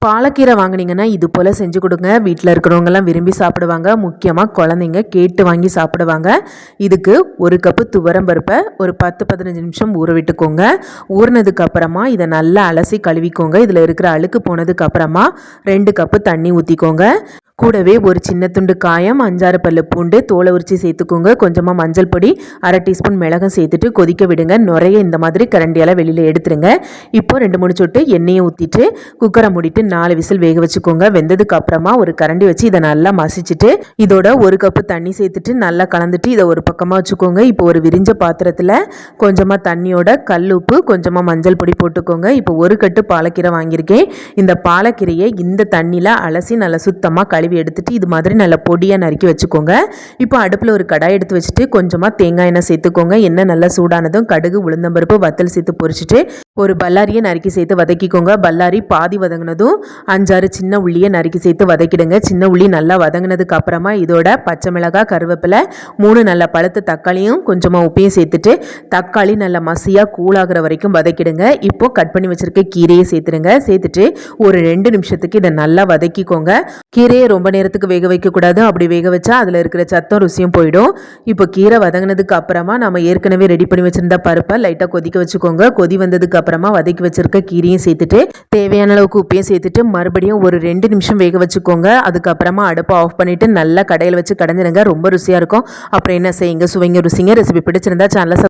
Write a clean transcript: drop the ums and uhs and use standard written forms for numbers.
பாலக்கீரை வாங்கினீங்கன்னா இது போல் செஞ்சு கொடுங்க. வீட்டில் இருக்கிறவங்கெல்லாம் விரும்பி சாப்பிடுவாங்க. முக்கியமாக குழந்தைங்க கேட்டு வாங்கி சாப்பிடுவாங்க. இதுக்கு 1 கப்பு துவரம் பருப்பை ஒரு 10-15 நிமிஷம் ஊற விட்டுக்கோங்க. ஊறினதுக்கு அப்புறமா இதை நல்லா அலசி கழுவிக்கோங்க. இதில் இருக்கிற அழுக்கு போனதுக்கு அப்புறமா 2 கப்பு தண்ணி ஊற்றிக்கோங்க. கூடவே ஒரு சின்ன துண்டு காயம், 5-6 பல்லு பூண்டு, தோலை உரிச்சி சேர்த்துக்கோங்க. கொஞ்சமாக மஞ்சள் பொடி, 1/2 டீஸ்பூன் மிளகும் சேர்த்துட்டு கொதிக்க விடுங்க. நுரைய இந்த மாதிரி கரண்டியால் வெளியில் எடுத்துருங்க. இப்போ 2-3 சொட்டு எண்ணெயை ஊற்றிட்டு குக்கரை மூடிட்டு 4 விசில் வேக வச்சுக்கோங்க. வெந்ததுக்கு அப்புறமா ஒரு கரண்டி வச்சு இதை நல்லா மசிச்சுட்டு இதோட 1 கப்பு தண்ணி சேர்த்துட்டு நல்லா கலந்துட்டு இதை ஒரு பக்கமாக வச்சுக்கோங்க. இப்போ ஒரு விரிஞ்ச பாத்திரத்தில் கொஞ்சமாக தண்ணியோட கல் உப்பு, கொஞ்சமாக மஞ்சள் பொடி போட்டுக்கோங்க. இப்போ 1 கட்டு பாலக்கீரை வாங்கியிருக்கேன். இந்த பாலக்கீரையை இந்த தண்ணியில் அலசி நல்லா சுத்தமாக கழுவி எடுத்துட்டு இது மாதிரி நல்ல பொடியாக நறுக்கி வச்சுக்கோங்க. இப்போ அடுப்பில் ஒரு கடாய் எடுத்து வச்சுட்டு கொஞ்சமாக தேங்காய் எண்ணெய் சேர்த்துக்கோங்க. எண்ணெய் நல்லா சூடானதும் கடுகு, உளுந்தம்பருப்பு, வத்தல் சேர்த்து பொரிச்சிட்டு ஒரு பல்லாரியை நறுக்கி சேர்த்து வதக்கிக்கோங்க. பல்லாரி பாதி வதங்கினதும் 5-6 சின்ன உள்ளியை நறுக்கி சேர்த்து வதக்கிடுங்க. சின்ன உள்ளி நல்லா வதங்கினதுக்கு அப்புறமா இதோட பச்சை மிளகாய், கருவேப்பிலை, 3 நல்ல பழுத்த தக்காளியும் கொஞ்சமாக உப்பையும் சேர்த்துட்டு தக்காளி நல்லா மசியாக கூழாகிற வரைக்கும் வதக்கிடுங்க. இப்போ கட் பண்ணி வச்சிருக்க கீரையை சேர்த்துடுங்க. சேர்த்துட்டு ஒரு 2 நிமிஷத்துக்கு இதை நல்லா வதக்கிக்கோங்க. கீரையை ரொம்ப நேரத்துக்கு வேக வைக்கக்கூடாது. அப்படி வேக வச்சா அதில் இருக்கிற சத்தம் ருசியும் போயிடும். இப்போ கீரை வதங்கினதுக்கு அப்புறமா நம்ம ஏற்கனவே ரெடி பண்ணி வச்சிருந்த பருப்பை லைட்டாக கொதிக்க வச்சுக்கோங்க. கொதி வந்ததுக்கு அப்புறமா வதக்கி வச்சிருக்க கீரையும் சேர்த்துட்டு தேவையான அளவுக்கு உப்பையும் சேர்த்துட்டு மறுபடியும் ஒரு 2 நிமிஷம் வேக வச்சுக்கோங்க. அதுக்கப்புறமா அடுப்பை ஆஃப் பண்ணிட்டு நல்லா கடையில் வச்சு கடைஞ்சிருங்க. ரொம்ப ருசியாக இருக்கும். அப்புறம் என்ன செய்யுங்க, சுவைங்க, ருசிங்க. ரெசிபி பிடிச்சிருந்தா சேனலை